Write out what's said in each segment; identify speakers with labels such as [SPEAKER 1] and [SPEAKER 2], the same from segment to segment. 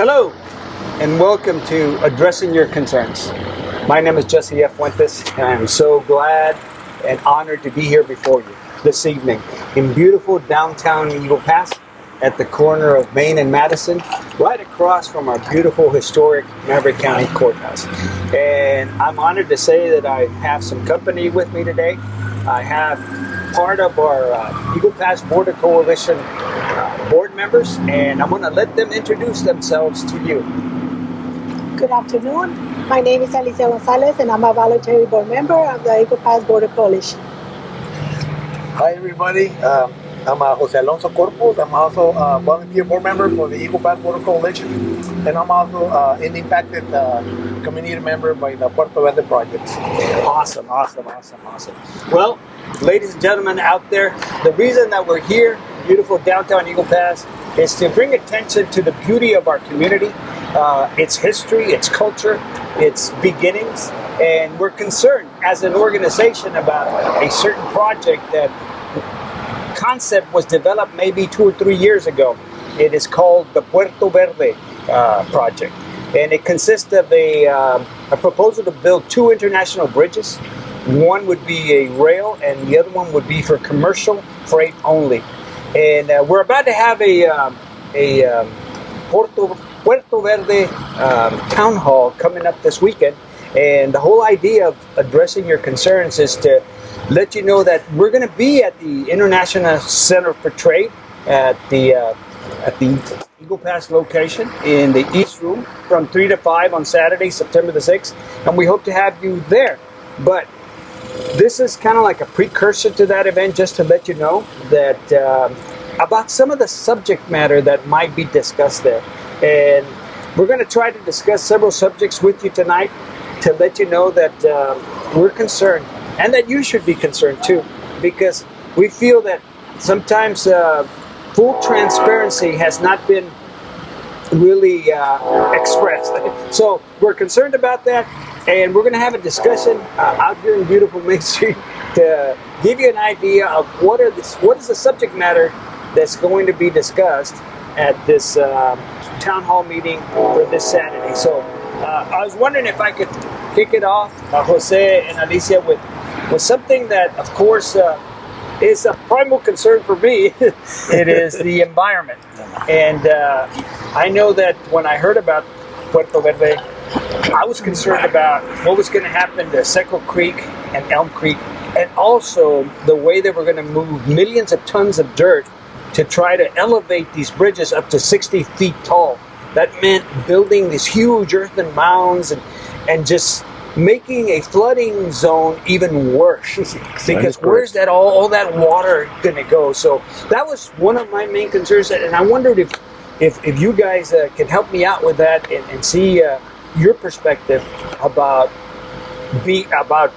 [SPEAKER 1] Hello, and welcome to Addressing Your Concerns. My name is Jesse F. Fuentes, and I'm so glad and honored to be here before you this evening in beautiful downtown Eagle Pass at the corner of Main and Madison, right across from our beautiful historic Maverick County Courthouse. And I'm honored to say that I have some company with me today. I have part of our Eagle Pass Border Coalition board members, and I'm going to let them introduce themselves to you.
[SPEAKER 2] Good afternoon. My name is Alicia Gonzalez, and I'm a voluntary board member of the Eagle Pass Border Coalition.
[SPEAKER 3] Hi, everybody. I'm Jose Alonso Corpus. I'm also a volunteer board member for the Eagle Pass Border Coalition, and I'm also an impacted community member by the Puerto Verde project.
[SPEAKER 1] Awesome. Well, ladies and gentlemen out there, the reason that we're here, beautiful downtown Eagle Pass, is to bring attention to the beauty of our community, its history, its culture, its beginnings, and we're concerned as an organization about a certain project that concept was developed maybe 2 or 3 years ago. It is called the Puerto Verde project, and it consists of a proposal to build 2 international bridges. One would be a rail, and the other one would be for commercial freight only. And we're about to have a Puerto Verde town hall coming up this weekend. And the whole idea of addressing your concerns is to let you know that we're going to be at the International Center for Trade at the Eagle Pass location in the East Room from 3 to 5 on Saturday, September the 6th. And we hope to have you there. But this is kind of like a precursor to that event, just to let you know that about some of the subject matter that might be discussed there. And we're going to try to discuss several subjects with you tonight to let you know that we're concerned, and that you should be concerned too, because we feel that sometimes full transparency has not been really expressed. So we're concerned about that, and we're going to have a discussion out here in beautiful Main Street to give you an idea of what is the subject matter that's going to be discussed at this town hall meeting for this Saturday. So I was wondering if I could kick it off, Jose and Alicia, with something that, of course, is a primal concern for me. It is the environment. And I know that when I heard about Puerto Verde, I was concerned about what was going to happen to Seco Creek and Elm Creek, and also the way that we're going to move millions of tons of dirt to try to elevate these bridges up to 60 feet tall. That meant building these huge earthen mounds and just making a flooding zone even worse. Because where's that all that water going to go? So that was one of my main concerns, and I wondered if you guys can help me out with that and see your perspective about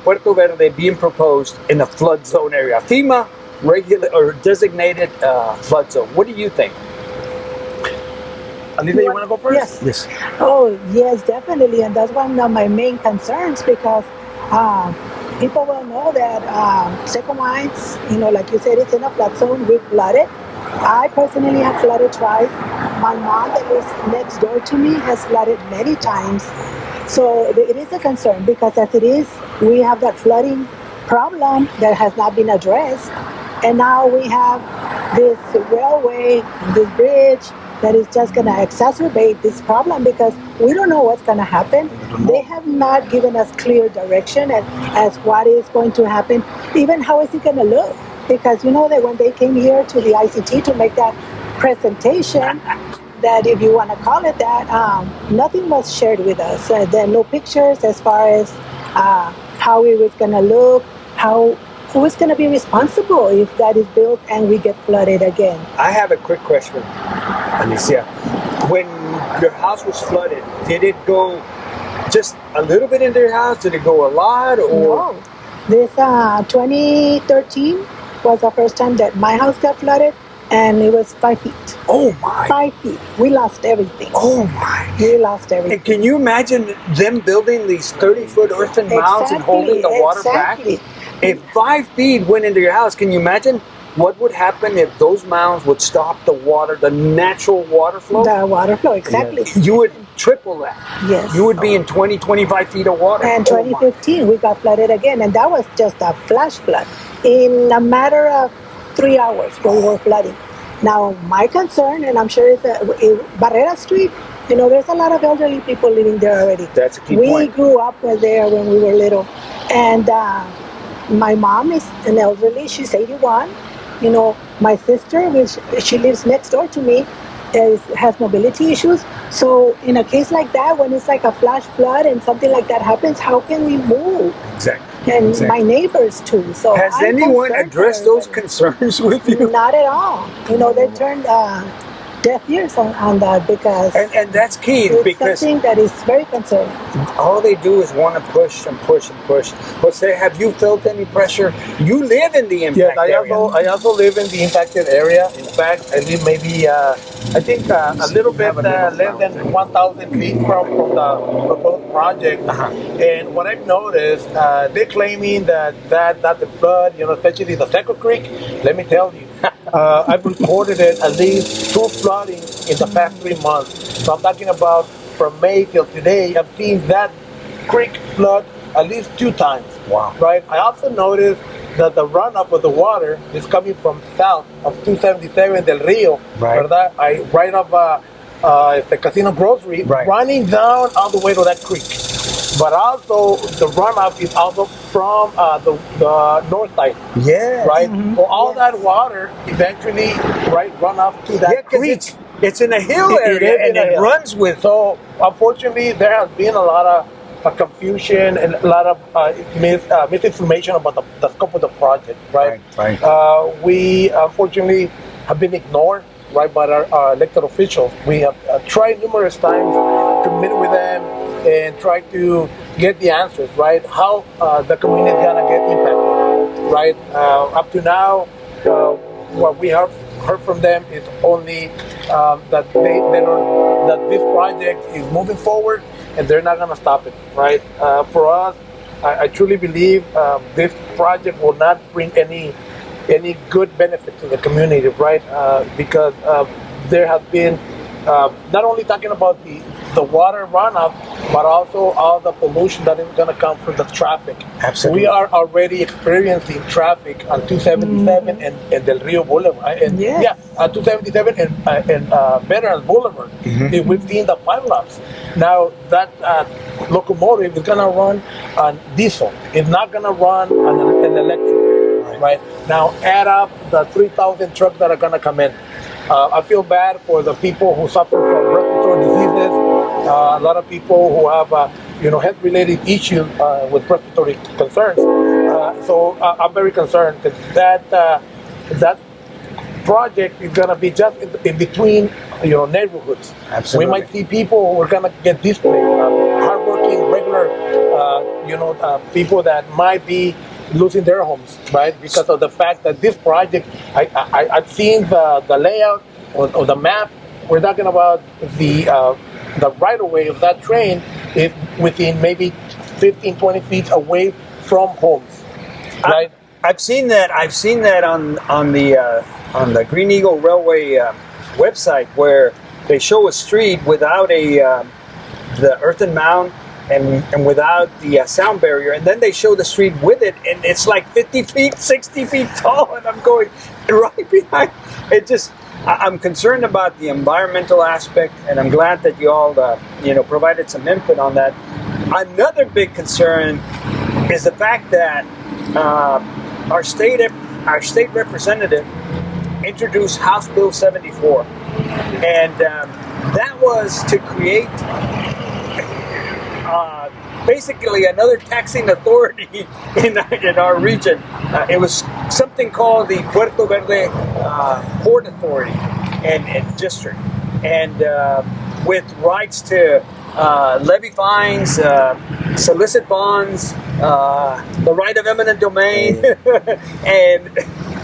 [SPEAKER 1] Puerto Verde being proposed in a flood zone area, FEMA regular or designated flood zone. What do you think? Anita, you want to go first?
[SPEAKER 2] Yes. Oh, yes, definitely. And that's one of my main concerns, because people will know that Seco Mines, like you said, it's in a flood zone. We flooded. I personally have flooded twice. My mom, that lives next door to me, has flooded many times. So it is a concern, because as it is, we have that flooding problem that has not been addressed. And now we have this railway, this bridge, that is just going to exacerbate this problem, because we don't know what's going to happen. They have not given us clear direction as what is going to happen, even how is it going to look. Because you know that when they came here to the ICT to make that presentation, that if you want to call it that, nothing was shared with us. There are no pictures as far as how it was going to look, who is going to be responsible if that is built and we get flooded again.
[SPEAKER 1] I have a quick question, Alicia. When your house was flooded, did it go just a little bit into your house? Did it go a lot? Or?
[SPEAKER 2] No. This 2013 was the first time that my house got flooded, and it was 5 feet.
[SPEAKER 1] Oh my!
[SPEAKER 2] 5 feet. We lost everything.
[SPEAKER 1] Oh my!
[SPEAKER 2] We lost everything.
[SPEAKER 1] And can you imagine them building these 30-foot earthen mounds and holding the water back? If 5 feet went into your house, can you imagine what would happen if those mounds would stop the water, the natural water flow?
[SPEAKER 2] The water flow, exactly.
[SPEAKER 1] You would triple that.
[SPEAKER 2] Yes.
[SPEAKER 1] You would be in 20, 25 feet of water.
[SPEAKER 2] And
[SPEAKER 1] Oh, my.
[SPEAKER 2] 2015, we got flooded again, and that was just a flash flood. In a matter of 3 hours, we were flooding. Now, my concern, and I'm sure it's Barrera Street, there's a lot of elderly people living there already.
[SPEAKER 1] That's a key
[SPEAKER 2] we
[SPEAKER 1] point.
[SPEAKER 2] grew up there when we were little. And my mom is an elderly, she's 81. My sister, which she lives next door to me, has mobility issues. So in a case like that, when it's like a flash flood and something like that happens, how can we move?
[SPEAKER 1] Exactly.
[SPEAKER 2] And
[SPEAKER 1] Exactly.
[SPEAKER 2] my neighbors too. So
[SPEAKER 1] has
[SPEAKER 2] I'm
[SPEAKER 1] anyone
[SPEAKER 2] concerned
[SPEAKER 1] addressed
[SPEAKER 2] for
[SPEAKER 1] those
[SPEAKER 2] everybody.
[SPEAKER 1] concerns with you?
[SPEAKER 2] Not at all. They turned deaf ears on that because
[SPEAKER 1] And that's key
[SPEAKER 2] it's
[SPEAKER 1] because
[SPEAKER 2] something that is very concerning.
[SPEAKER 1] all they do is want to push and push and push. Jose, have you felt any pressure? You live in the impact
[SPEAKER 3] Yes,
[SPEAKER 1] area.
[SPEAKER 3] I also live in the impacted area. In fact, I live maybe I think a little bit less than 1,000 feet from the proposed project. And what I've noticed, they're claiming that the flood, especially the Seco Creek. Let me tell you, I've recorded it at least 2 floodings in the past 3 months. So I'm talking about from May till today. I've seen that creek flood at least 2 times.
[SPEAKER 1] Wow.
[SPEAKER 3] Right. I also noticed that the runoff of the water is coming from south of 277 del Rio,
[SPEAKER 1] Right.
[SPEAKER 3] ¿verdad? Right off the Casino Grocery,
[SPEAKER 1] Right.
[SPEAKER 3] running down all the way to that creek. But also the runoff is also from the north side,
[SPEAKER 1] Yeah.
[SPEAKER 3] right? So all that water eventually, run off to that
[SPEAKER 1] Yeah, because
[SPEAKER 3] creek.
[SPEAKER 1] it's in a hill
[SPEAKER 3] It
[SPEAKER 1] area
[SPEAKER 3] is in
[SPEAKER 1] and
[SPEAKER 3] a
[SPEAKER 1] it
[SPEAKER 3] hill.
[SPEAKER 1] runs with.
[SPEAKER 3] So unfortunately, there has been a lot of confusion and a lot of misinformation about the scope of the project, right?
[SPEAKER 1] Right.
[SPEAKER 3] We unfortunately have been ignored, right, by our elected officials. We have tried numerous times to meet with them and try to get the answers, right? How the community is gonna get impacted, right? Up to now, what we have heard from them is only that that this project is moving forward and they're not gonna stop it, right? For us, I truly believe this project will not bring any good benefit to the community, right? Because there has been not only talking about the water runoff, but also all the pollution that is going to come from the traffic.
[SPEAKER 1] Absolutely.
[SPEAKER 3] We are already experiencing traffic on 277 and Del Rio Boulevard. And,
[SPEAKER 2] Yes.
[SPEAKER 3] 277 and Veterans Boulevard. We've seen the pileups. Now that locomotive is going to run on diesel. It's not going to run on an electric. Right. Now add up the 3,000 trucks that are going to come in. I feel bad for the people who suffer from respiratory diseases. A lot of people who have, health-related issues with respiratory concerns. So I'm very concerned that that project is going to be just in between, neighborhoods.
[SPEAKER 1] Absolutely.
[SPEAKER 3] We might see people who are going to get displaced, hardworking, regular, people that might be losing their homes, right? Because of the fact that this project, I've seen the layout or the map. We're talking about the right of way of that train is within maybe 15, 20 feet away from homes, right?
[SPEAKER 1] I've seen that. I've seen that on the Green Eagle Railway website where they show a street without the earthen mound and without the sound barrier, and then they show the street with it, and it's like 50 feet, 60 feet tall, and I'm going right behind. It just, I'm concerned about the environmental aspect, and I'm glad that you all, provided some input on that. Another big concern is the fact that our state representative introduced House Bill 74, and that was to create basically another taxing authority in our region. It was something called the Puerto Verde Port Authority and District, and with rights to levy fines, solicit bonds, the right of eminent domain, and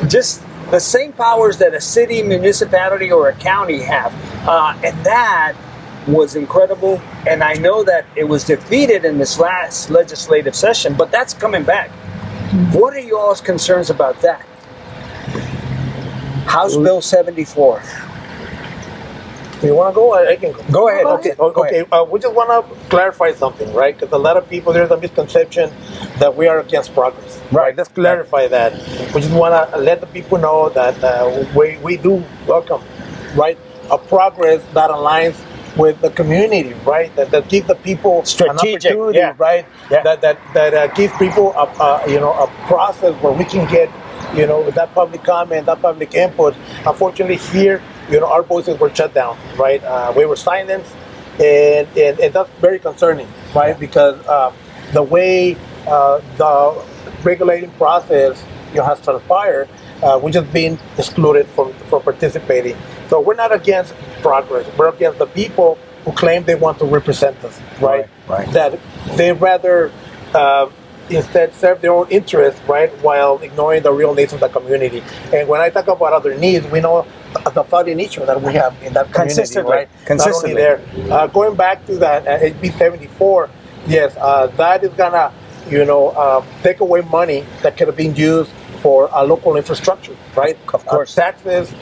[SPEAKER 1] just the same powers that a city, municipality, or a county have. And that was incredible, and I know that it was defeated in this last legislative session, but that's coming back. What are y'all's concerns about that? House Bill 74.
[SPEAKER 3] You want to go? I can go.
[SPEAKER 1] Go ahead.
[SPEAKER 3] Okay.
[SPEAKER 1] Go ahead.
[SPEAKER 3] We just want to clarify something, right? Because a lot of people, there's a misconception that we are against progress. Right. Let's clarify that. We just want to let the people know that we do welcome, right, a progress that aligns with the community, right? That gives the people
[SPEAKER 1] strategic,
[SPEAKER 3] an opportunity, right?
[SPEAKER 1] Yeah.
[SPEAKER 3] That gives people a process where we can get, that public comment, that public input. Unfortunately, here, our voices were shut down, right? We were silenced, and that's very concerning, right? Because the way the regulating process has transpired, we just been excluded from participating. So we're not against progress. We're against the people who claim they want to represent us, right? That they rather instead serve their own interests, right, while ignoring the real needs of the community. And when I talk about other needs, we know the flooding issue that we have in that community, right?
[SPEAKER 1] Consistently.
[SPEAKER 3] Not only there. Going back to that HB 74, yes, that is gonna, take away money that could have been used for local infrastructure, right?
[SPEAKER 1] Of course.
[SPEAKER 3] Taxes,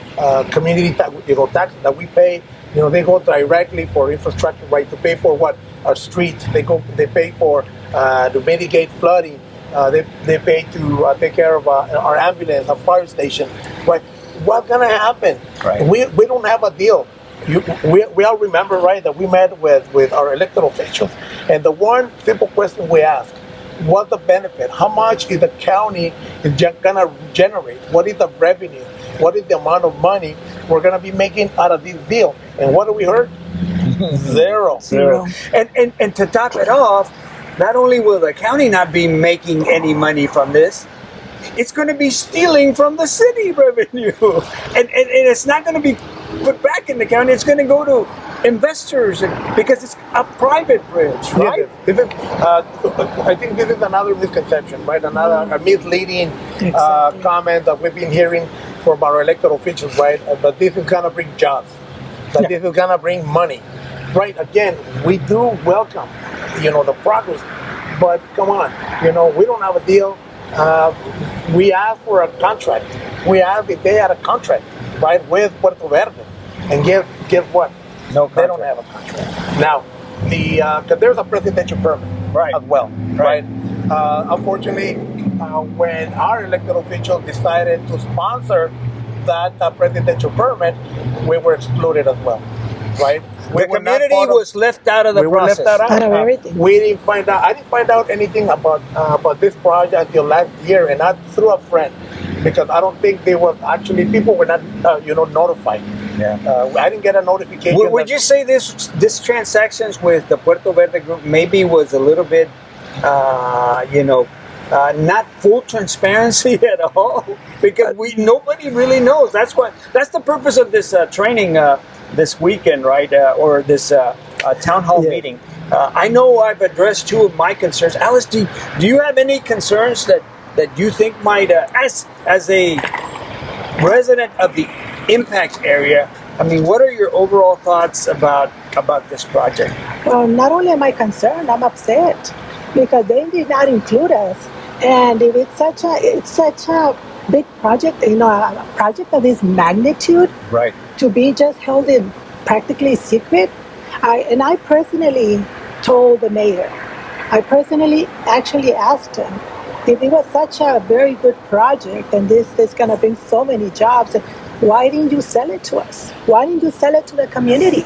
[SPEAKER 3] community taxes that we pay, they go directly for infrastructure, right? To pay for what? Our streets. They pay for to mitigate flooding. They pay to take care of our ambulance, our fire station, right? What's gonna happen?
[SPEAKER 1] Right.
[SPEAKER 3] We don't have a deal. We all remember, right, that we met with our elected officials, and the one simple question we asked: what's the benefit? How much is the county gonna generate? What is the revenue? What is the amount of money we're gonna be making out of this deal? And what do we heard? Zero.
[SPEAKER 1] And to top it off, not only will the county not be making any money from this, it's going to be stealing from the city revenue. And it's not going to be put back in the county. It's going to go to investors because it's a private bridge, right?
[SPEAKER 3] I think this is another misconception, right? Another misleading comment that we've been hearing from our elected officials, right? That this is going to bring jobs, that this is going to bring money, right? Again, we do welcome, the progress, but come on, we don't have a deal. We asked for a contract. We asked if they had a contract, right, with Puerto Verde, and guess what?
[SPEAKER 1] No contract.
[SPEAKER 3] They don't have a contract. Now, because there's a presidential permit as well, right? Unfortunately, when our elected officials decided to sponsor that presidential permit, we were excluded as well, right?
[SPEAKER 1] The community was left out of the process.
[SPEAKER 3] We were left out
[SPEAKER 2] of everything.
[SPEAKER 3] We didn't find out. I didn't find out anything about this project until last year, and not through a friend, because I don't think people were not notified.
[SPEAKER 1] Yeah.
[SPEAKER 3] I didn't get a notification.
[SPEAKER 1] Would you say this transactions with the Puerto Verde group maybe was a little bit, not full transparency at all? Because nobody really knows. That's the purpose of this training this weekend, right? Or this town hall meeting. I know I've addressed two of my concerns. Alice, do you have any concerns that you think might, as a resident of the impact area, I mean, what are your overall thoughts about this project?
[SPEAKER 2] Well, not only am I concerned, I'm upset because they did not include us. And if it's such a big project, a project of this magnitude,
[SPEAKER 1] right,
[SPEAKER 2] to be just held in practically secret. I personally told the mayor. I personally actually asked him if it was such a very good project and this is going to bring so many jobs, why didn't you sell it to us? Why didn't you sell it to the community?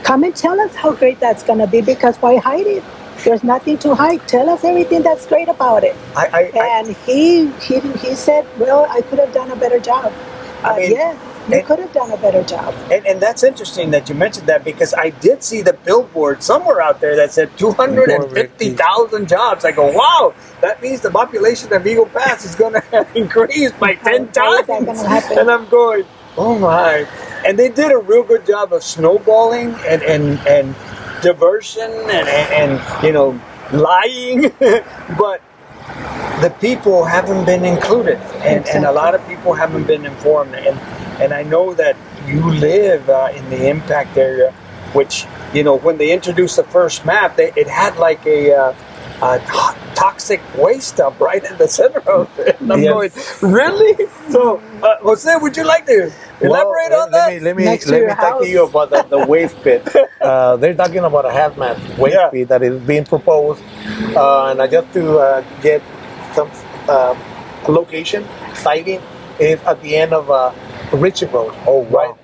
[SPEAKER 2] Come and tell us how great that's going to be, because why hide it? There's nothing to hide. Tell us everything that's great about it. And he said, well, I could have done a better job. Yes, you could have done a better job.
[SPEAKER 1] And that's interesting that you mentioned that, because I did see the billboard somewhere out there that said 250,000 jobs. I go, wow, that means the population of Eagle Pass is going to increase by 10 times. And I'm going, oh my. And they did a real good job of snowballing and diversion and lying, but the people haven't been included, and a lot of people haven't been informed. And I know that you live in the impact area, which when they introduced the first map, it had like a toxic waste dump right in the center of it. And I'm
[SPEAKER 3] Yes.
[SPEAKER 1] going, really? So, Jose, would you like to elaborate on that?
[SPEAKER 3] Let me
[SPEAKER 2] Next to
[SPEAKER 3] let
[SPEAKER 2] your
[SPEAKER 3] me talk to
[SPEAKER 2] house.
[SPEAKER 3] you about the waste pit. They're talking about a hazmat waste
[SPEAKER 1] Yeah.
[SPEAKER 3] pit that is being proposed, and just to get some location sighting is at the end of Richard Road.
[SPEAKER 1] Oh, wow.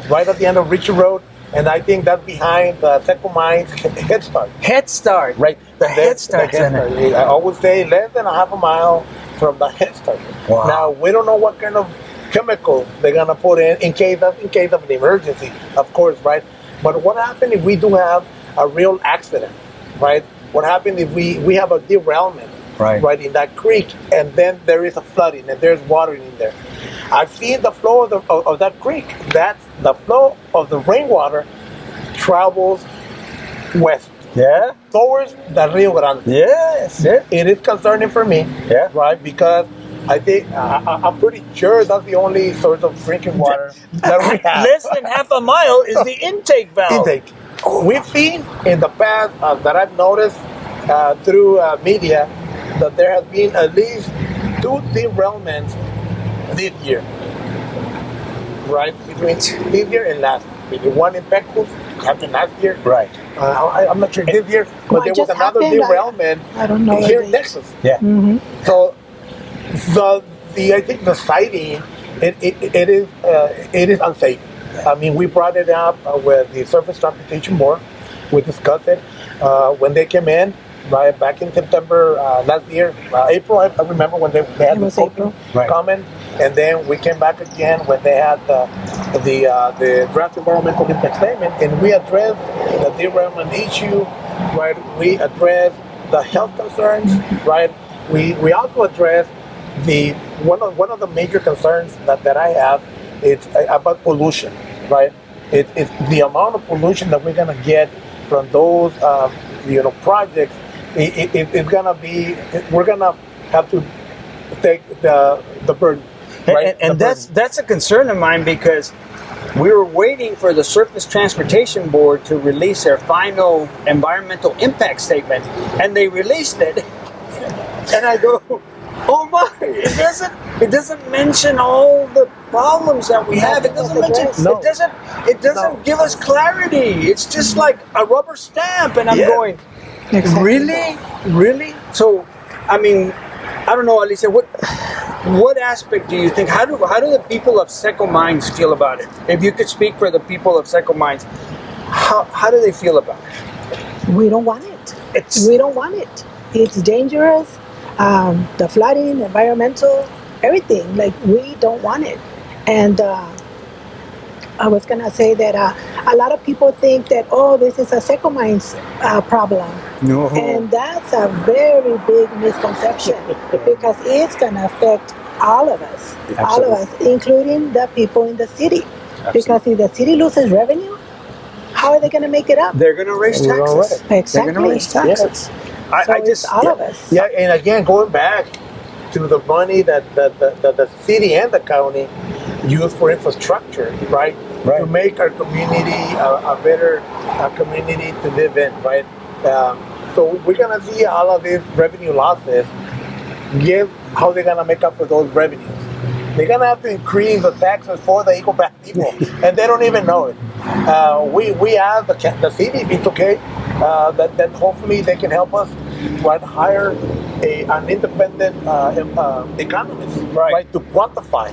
[SPEAKER 3] Right at the end of Richard Road, and I think that's behind the Sept Mines Head Start.
[SPEAKER 1] Head Start.
[SPEAKER 3] Right,
[SPEAKER 1] The Head Start Center.
[SPEAKER 3] I always say less than a half a mile from the Head Start.
[SPEAKER 1] Wow.
[SPEAKER 3] Now we don't know what kind of chemical they're gonna put in case of an emergency, of course, right? But what happens if we do have a real accident, right? What happens if we have a derailment, right, in that creek, and then there is a flooding and there's water in there? I've seen the flow of that creek. That's the flow of the rainwater travels west.
[SPEAKER 1] Yeah.
[SPEAKER 3] Towards the Rio Grande.
[SPEAKER 1] Yes. Yeah.
[SPEAKER 3] It is concerning for me,
[SPEAKER 1] Yeah.
[SPEAKER 3] right? Because I think I'm pretty sure that's the only source of drinking water that we have.
[SPEAKER 1] Less than half a mile is the intake valve.
[SPEAKER 3] Intake. We've seen in the past that I've noticed through media that there has been at least 2 derailments this year, right? Between this year and last. One in Pecos happened last year.
[SPEAKER 1] Right.
[SPEAKER 3] I'm not sure this year, but
[SPEAKER 2] Well,
[SPEAKER 3] there
[SPEAKER 2] it
[SPEAKER 3] was
[SPEAKER 2] just
[SPEAKER 3] another
[SPEAKER 2] happened,
[SPEAKER 3] derailment
[SPEAKER 2] I don't know
[SPEAKER 3] here
[SPEAKER 2] the
[SPEAKER 3] in
[SPEAKER 2] date.
[SPEAKER 3] Texas.
[SPEAKER 1] Yeah.
[SPEAKER 3] So I think the sighting it is unsafe. I mean, we brought it up with the Surface Transportation Board. We discussed it when they came in. Right back in September last year, April. I remember when they had
[SPEAKER 2] It
[SPEAKER 3] the
[SPEAKER 2] was April.
[SPEAKER 1] Right.
[SPEAKER 3] comment, and then we came back again when they had the draft environmental impact statement, and we addressed the derailment issue. Right, we addressed the health concerns. Right, we also addressed the one of the major concerns that I have. It's about pollution. Right, it's the amount of pollution that we're gonna get from those projects. It's gonna be, we're gonna have to take the burden, right?
[SPEAKER 1] And that's a concern of mine because we were waiting for the Surface Transportation Board to release their final environmental impact statement, and they released it. And I go, oh my! It doesn't mention all the problems that we have. It doesn't mention.
[SPEAKER 3] No.
[SPEAKER 1] It doesn't give us clarity. It's just like a rubber stamp, and I'm going.
[SPEAKER 2] Exactly.
[SPEAKER 1] Really? So, I mean, I don't know, Alicia. What aspect do you think? How do the people of Seco Mines feel about it? If you could speak for the people of Seco Mines, how do they feel about it?
[SPEAKER 2] We don't want it. We don't want it. It's dangerous. The flooding, environmental, everything. Like, we don't want it. And I was gonna say that a lot of people think that, oh, this is a Seco Mines problem.
[SPEAKER 1] No.
[SPEAKER 2] And that's a very big misconception because it's gonna affect all of us.
[SPEAKER 1] Absolutely.
[SPEAKER 2] All of us, including the people in the city.
[SPEAKER 1] Absolutely.
[SPEAKER 2] Because if the city loses revenue, how are they gonna make it up?
[SPEAKER 1] They're going to raise
[SPEAKER 3] We're gonna
[SPEAKER 1] taxes.
[SPEAKER 3] raise
[SPEAKER 2] Exactly.
[SPEAKER 1] They're going to raise taxes.
[SPEAKER 2] So
[SPEAKER 1] I
[SPEAKER 2] it's
[SPEAKER 1] just
[SPEAKER 2] all of us.
[SPEAKER 3] Yeah, and again, going back to the money that the city and the county use for infrastructure, right? To make our community a better community to live in, right? So we're gonna see all of these revenue losses. How they're gonna make up for those revenues? They're gonna have to increase the taxes for the Eagle Pass people, and they don't even know it. We asked the city if it's okay, that hopefully they can help us, right? Hire an independent economist, right, to quantify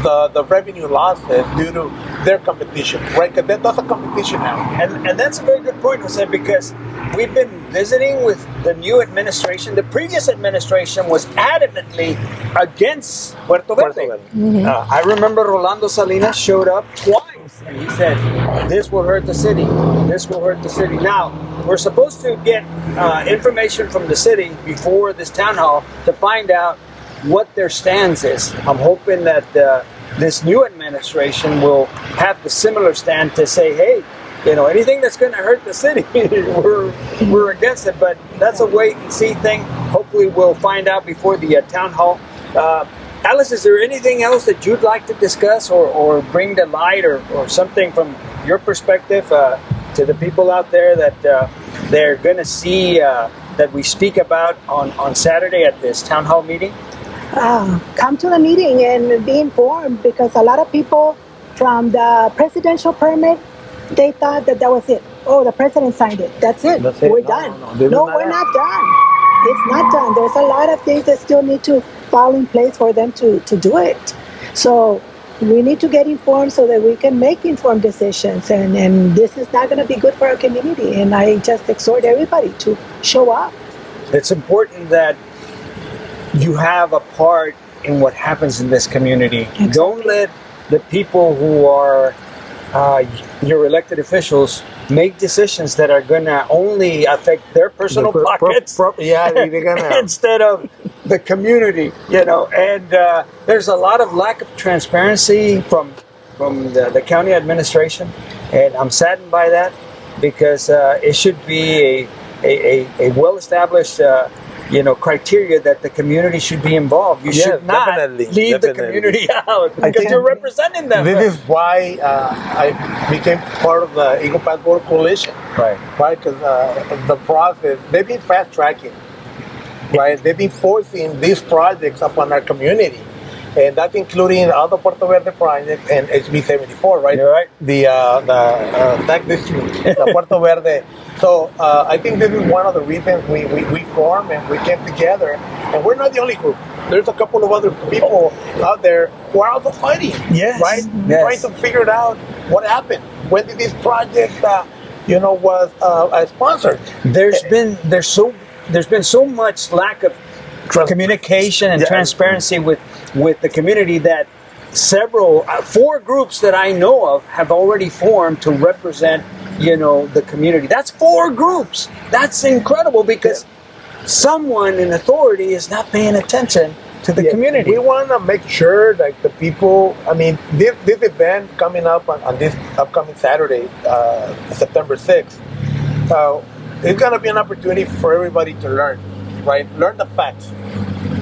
[SPEAKER 3] the revenue losses due to their competition, right? Because that's a competition now.
[SPEAKER 1] And that's a very good point, Jose, because we've been visiting with the new administration. The previous administration was adamantly against Puerto Verde. I remember Rolando Salinas showed up twice, and he said, this will hurt the city. This will hurt the city. Now, we're supposed to get information from the city before this town hall to find out what their stance is. I'm hoping that this new administration will have the similar stand to say, hey, anything that's going to hurt the city, we're against it. But that's a wait and see thing. Hopefully we'll find out before the town hall. Alice, is there anything else that you'd like to discuss or bring to light or something from your perspective to the people out there that they're going to see that we speak about on Saturday at this town hall meeting?
[SPEAKER 2] Come to the meeting and be informed, because a lot of people from the presidential permit, they thought that was it. Oh, the president signed it. That's it. We're done. No, we're not done. It's not done. There's a lot of things that still need to fall in place for them to do it. So we need to get informed so that we can make informed decisions. And this is not going to be good for our community. And I just exhort everybody to show up.
[SPEAKER 1] It's important that you have a part in what happens in this community.
[SPEAKER 2] Exactly.
[SPEAKER 1] Don't let the people who are your elected officials make decisions that are going to only affect their personal pockets.
[SPEAKER 3] They're gonna
[SPEAKER 1] instead of the community, And there's a lot of lack of transparency from the county administration, and I'm saddened by that, because it should be a well-established criteria that the community should be involved. You should not leave the community out, because you're representing them.
[SPEAKER 3] This is why I became part of the Eagle Pass Border Coalition.
[SPEAKER 1] Right.
[SPEAKER 3] Because the process, they've been fast tracking. Right. They've been forcing these projects upon our community. And that's including other Puerto Verde projects and HB 74, right?
[SPEAKER 1] You're right.
[SPEAKER 3] The tax district, the Puerto Verde. So I think this is one of the reasons we formed and we came together. And we're not the only group. There's a couple of other people out there who are also fighting.
[SPEAKER 1] Yes.
[SPEAKER 3] Right?
[SPEAKER 1] Yes.
[SPEAKER 3] Trying to figure out what happened. When did this project, was sponsored?
[SPEAKER 1] There's been so much lack of communication and transparency with the community that four groups that I know of have already formed to represent, the community. That's 4 groups. That's incredible, because someone in authority is not paying attention to the community.
[SPEAKER 3] We want to make sure that the people, this event coming up on this upcoming Saturday, September 6th, it's going to be an opportunity for everybody to learn, right? Learn the facts.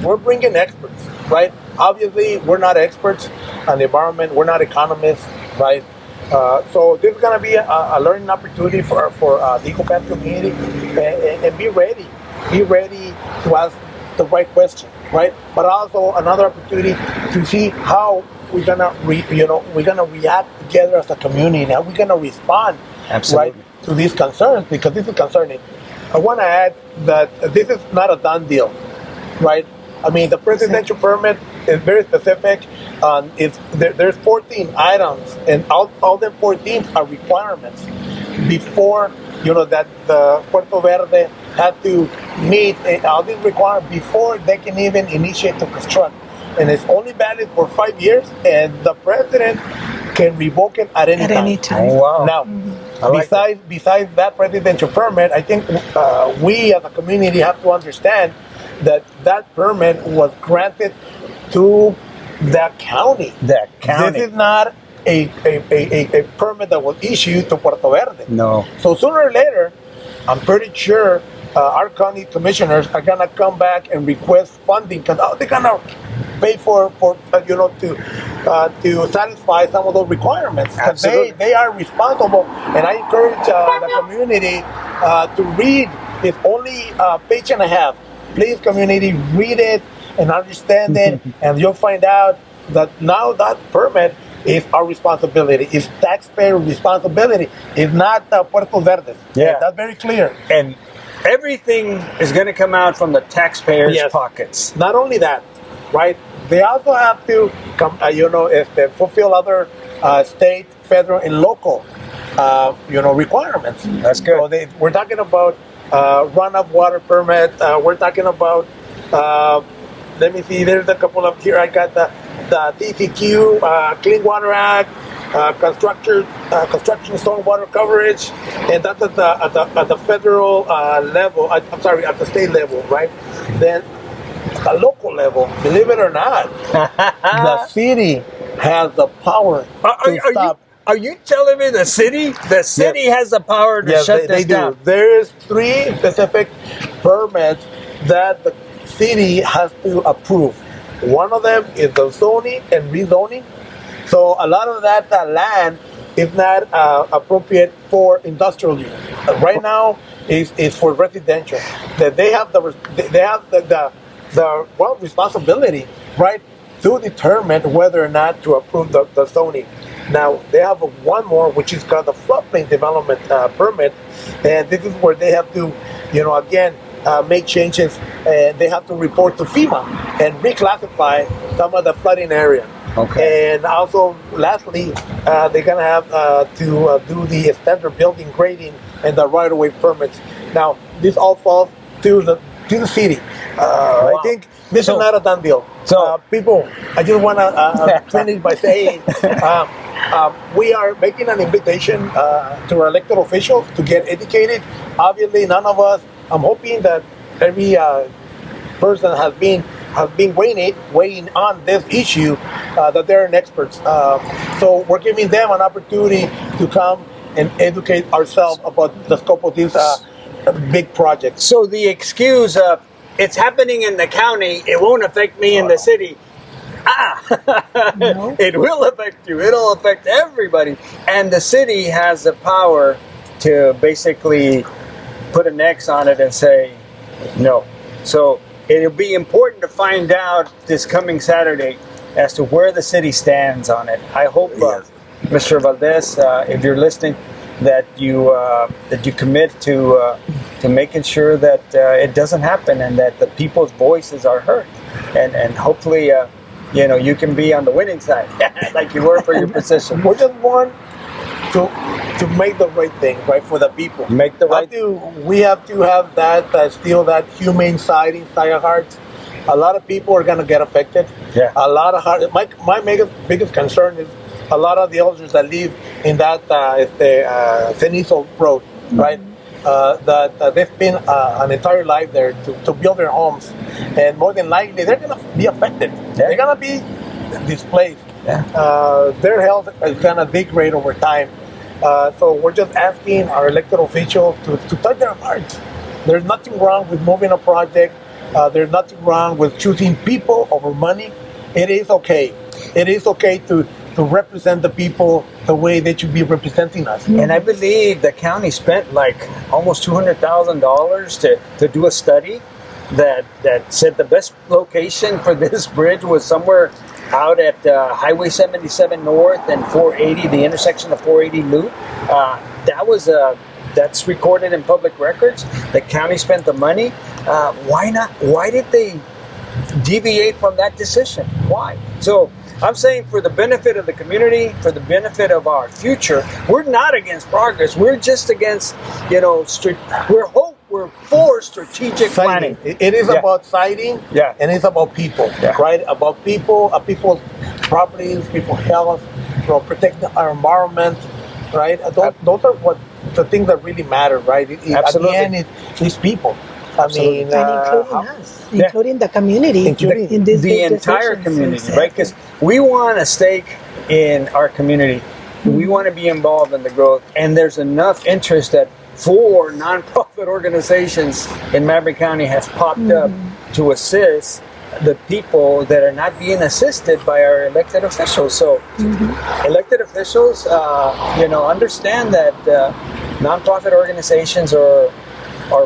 [SPEAKER 3] We're bringing experts, right? Obviously, we're not experts on the environment. We're not economists, right? So this is going to be a learning opportunity for the Eagle Pass community, and be ready. Be ready to ask the right question, right? But also another opportunity to see how we're gonna react together as a community, and how we're gonna respond,
[SPEAKER 1] Absolutely.
[SPEAKER 3] right, to these concerns, because this is concerning. I want to add that this is not a done deal, right? The presidential permit is very specific. There's 14 items, and all the 14 are requirements before, that the Puerto Verde had to meet all these requirements before they can even initiate to construct. And it's only valid for 5 years, and the president can revoke it at any time.
[SPEAKER 1] Oh, wow.
[SPEAKER 3] Now, besides that presidential permit, I think we as a community have to understand that permit was granted to the county. This is not a permit that was issued to Puerto Verde.
[SPEAKER 1] No.
[SPEAKER 3] So sooner or later, I'm pretty sure our county commissioners are gonna come back and request funding, because they're gonna pay for to satisfy some of those requirements.
[SPEAKER 1] Absolutely.
[SPEAKER 3] They are responsible, and I encourage the community to read. It's only a page and a half. Please, community, read it and understand it, and you'll find out that now that permit is our responsibility. It's taxpayer responsibility. It's not Puerto Verde.
[SPEAKER 1] Yeah.
[SPEAKER 3] That's very clear.
[SPEAKER 1] And everything is going to come out from the taxpayers' pockets.
[SPEAKER 3] Not only that, right? They also have to come, fulfill other state, federal, and local, requirements.
[SPEAKER 1] That's good.
[SPEAKER 3] So we're talking about runoff water permit. We're talking about. Let me see. There's a couple of here. I got the TCQ, Clean Water Act, construction stormwater coverage, and that's at the federal level. I'm sorry, at the state level, right? Then at the local level, believe it or not, the city has the power to stop.
[SPEAKER 1] Are you telling me the city has the power to shut this down?
[SPEAKER 3] There is 3 specific permits that the city has to approve. One of them is the zoning and rezoning. So a lot of that land is not appropriate for industrial use. Right now, is for residential. That they have the responsibility, right, to determine whether or not to approve the zoning. Now they have one more, which is called the floodplain development permit, and this is where they have to, again, make changes, and they have to report to FEMA and reclassify some of the flooding area.
[SPEAKER 1] Okay.
[SPEAKER 3] And also, lastly, they're gonna have to do the standard building grading and the right-of-way permits. Now, this all falls to the city.
[SPEAKER 1] Wow.
[SPEAKER 3] I think this is not a done deal.
[SPEAKER 1] So,
[SPEAKER 3] people, I just want to finish by saying we are making an invitation to our elected officials to get educated. Obviously, none of us. I'm hoping that every person has been weighing on this issue, that they're an experts. So we're giving them an opportunity to come and educate ourselves about the scope of this big project.
[SPEAKER 1] so the excuse of it's happening in the county, it won't affect me in the city.
[SPEAKER 2] No.
[SPEAKER 1] It will affect you. It'll affect everybody. And the city has the power to basically put an X on it and say no. So it'll be important to find out this coming Saturday as to where the city stands on it. I hope,
[SPEAKER 3] Yes.
[SPEAKER 1] Mr. Valdez, if you're listening, that you commit to making sure that it doesn't happen and that the people's voices are heard, and hopefully you can be on the winning side like you were for your position.
[SPEAKER 3] We just want to make the right thing, right, for the people.
[SPEAKER 1] Make the right.
[SPEAKER 3] We have to have that still that humane side inside our hearts. A lot of people are gonna get affected.
[SPEAKER 1] Yeah.
[SPEAKER 3] A lot of my biggest concern is a lot of the elders that live in that Cenizo Road, right? That they've been an entire life there to build their homes, and more than likely they're gonna be affected.
[SPEAKER 1] Yeah.
[SPEAKER 3] They're gonna be displaced.
[SPEAKER 1] Yeah.
[SPEAKER 3] Their health is gonna degrade over time. So we're just asking our elected officials to touch their hearts. There's nothing wrong with moving a project. There's nothing wrong with choosing people over money. It is okay. It is okay to represent the people the way they should be representing us.
[SPEAKER 1] And I believe the county spent like almost $200,000 to do a study that said the best location for this bridge was somewhere out at Highway 77 North and 480, the intersection of 480 Loop. That's recorded in public records. The county spent the money. Why not? Why did they deviate from that decision? Why? So I'm saying for the benefit of the community, for the benefit of our future, we're not against progress. We're just against, we're for strategic planning.
[SPEAKER 3] It is about siting, and it's about people, right? About people, people's properties, people's health, protecting our environment, right? Those are what the things that really matter, right?
[SPEAKER 1] Absolutely.
[SPEAKER 3] At the end, it's people. I mean,
[SPEAKER 2] and including us, including the community, in this
[SPEAKER 1] the entire community, right? Because we want a stake in our community. We want to be involved in the growth, and there's enough interest that 4 nonprofit organizations in Maverick County have popped up to assist the people that are not being assisted by our elected officials. So, elected officials, understand that nonprofit organizations are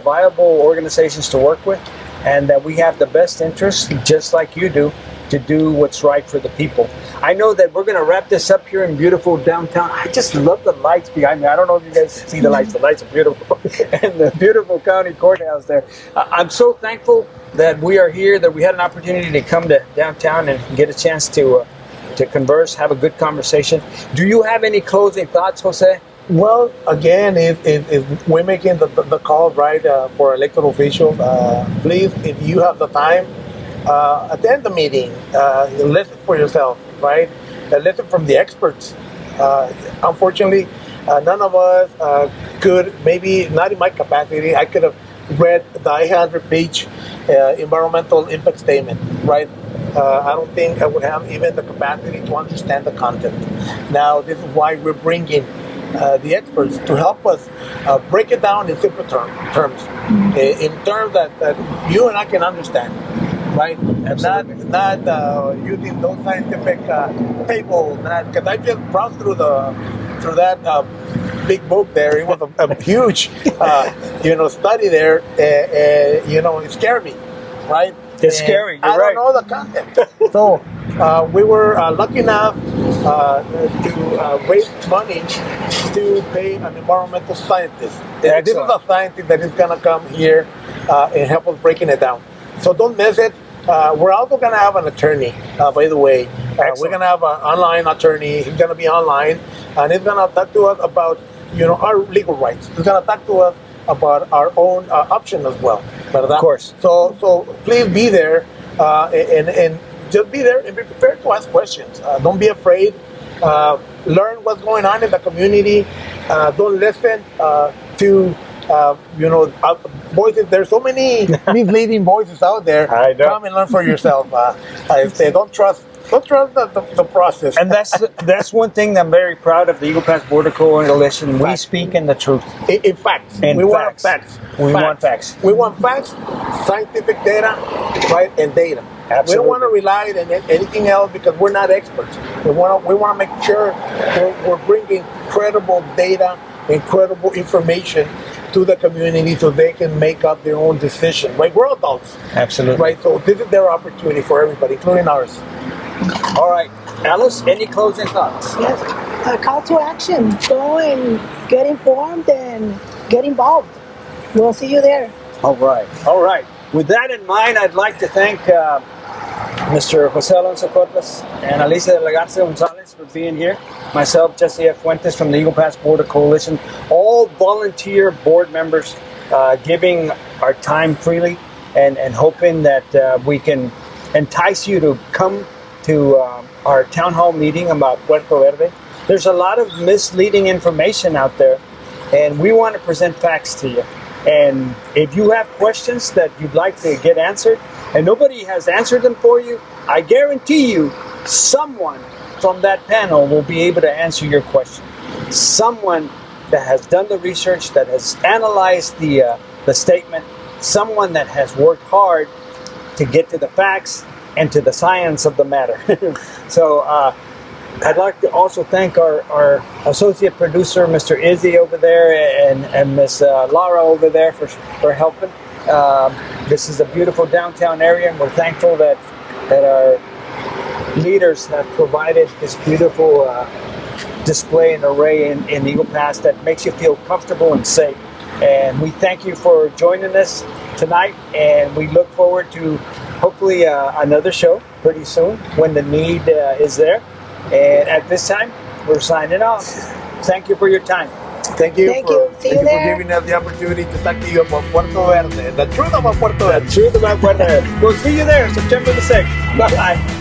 [SPEAKER 1] viable organizations to work with, and that we have the best interest, just like you do, to do what's right for the people. I know that we're going to wrap this up here in beautiful downtown. I just love the lights behind me. I don't know if you guys see the lights. The lights are beautiful. And the beautiful county courthouse there. I'm so thankful that we are here, that we had an opportunity to come to downtown and get a chance to converse, have a good conversation. Do you have any closing thoughts, Jose?
[SPEAKER 3] Well, again, if we're making the call, right, for elected officials, please, if you have the time, attend the meeting, listen for yourself, right? Listen from the experts. Unfortunately, none of us could, maybe not in my capacity, I could have read the 800-page environmental impact statement, right? I don't think I would have even the capacity to understand the content. Now, this is why we're bringing the experts to help us break it down in simple terms, in terms that you and I can understand, right?
[SPEAKER 1] Absolutely.
[SPEAKER 3] Not using those scientific tables. Because I just browsed through that big book there. It was a huge, study there. It scared me, right?
[SPEAKER 1] It's scary. You're
[SPEAKER 3] I
[SPEAKER 1] right.
[SPEAKER 3] don't know the content. So we were lucky enough to raise money to pay an environmental scientist. And this is a scientist that is going to come here and help us breaking it down. So don't miss it. We're also going to have an attorney, by the way. We're going to have an online attorney. He's going to be online, and he's going to talk to us about, our legal rights. He's going to talk to us about our own option as well. ¿Verdad?
[SPEAKER 1] Of course.
[SPEAKER 3] So please be there and just be there and be prepared to ask questions. Don't be afraid. Learn what's going on in the community. Don't listen to voices. There's so many misleading voices out there.
[SPEAKER 1] I know.
[SPEAKER 3] Come and learn for yourself. I say don't trust the process.
[SPEAKER 1] And that's one thing that I'm very proud of the Eagle Pass Border Coalition. We speak in the truth.
[SPEAKER 3] In facts. We want facts.
[SPEAKER 1] We want facts.
[SPEAKER 3] We want facts, scientific data, right, and data.
[SPEAKER 1] Absolutely.
[SPEAKER 3] We don't want to rely on anything else because we're not experts. We want to make sure we're bringing credible data and credible information to the community so they can make up their own decision. Right? We're adults.
[SPEAKER 1] Absolutely.
[SPEAKER 3] Right? So this is their opportunity for everybody, including ours.
[SPEAKER 1] All right. Alice, any closing thoughts?
[SPEAKER 2] Yes, a call to action. Go and get informed and get involved. We'll see you there.
[SPEAKER 1] All right. All right. With that in mind, I'd like to thank Mr. Jose Alonso Corpus and Alicia de la Garza Gonzalez for being here. Myself, Jesse F. Fuentes from the Eagle Pass Border Coalition. All volunteer board members giving our time freely and hoping that we can entice you to come to our town hall meeting about Puerto Verde. There's a lot of misleading information out there, and we want to present facts to you. And if you have questions that you'd like to get answered, and nobody has answered them for you, I guarantee you someone from that panel will be able to answer your question. Someone that has done the research, that has analyzed the statement, someone that has worked hard to get to the facts and to the science of the matter. So I'd like to also thank our associate producer, Mr. Izzy over there, and Miss Laura over there for helping. This is a beautiful downtown area, and we're thankful that our leaders have provided this beautiful display and array in Eagle Pass that makes you feel comfortable and safe. And we thank you for joining us tonight, and we look forward to hopefully another show pretty soon when the need is there. And at this time, we're signing off. Thank you for your time.
[SPEAKER 2] Thank you. See you there.
[SPEAKER 3] For giving us the opportunity to talk to you about Puerto Verde, the truth about Puerto Verde.
[SPEAKER 1] The truth about Puerto Verde. We'll see you there, September the 6th. Bye-bye.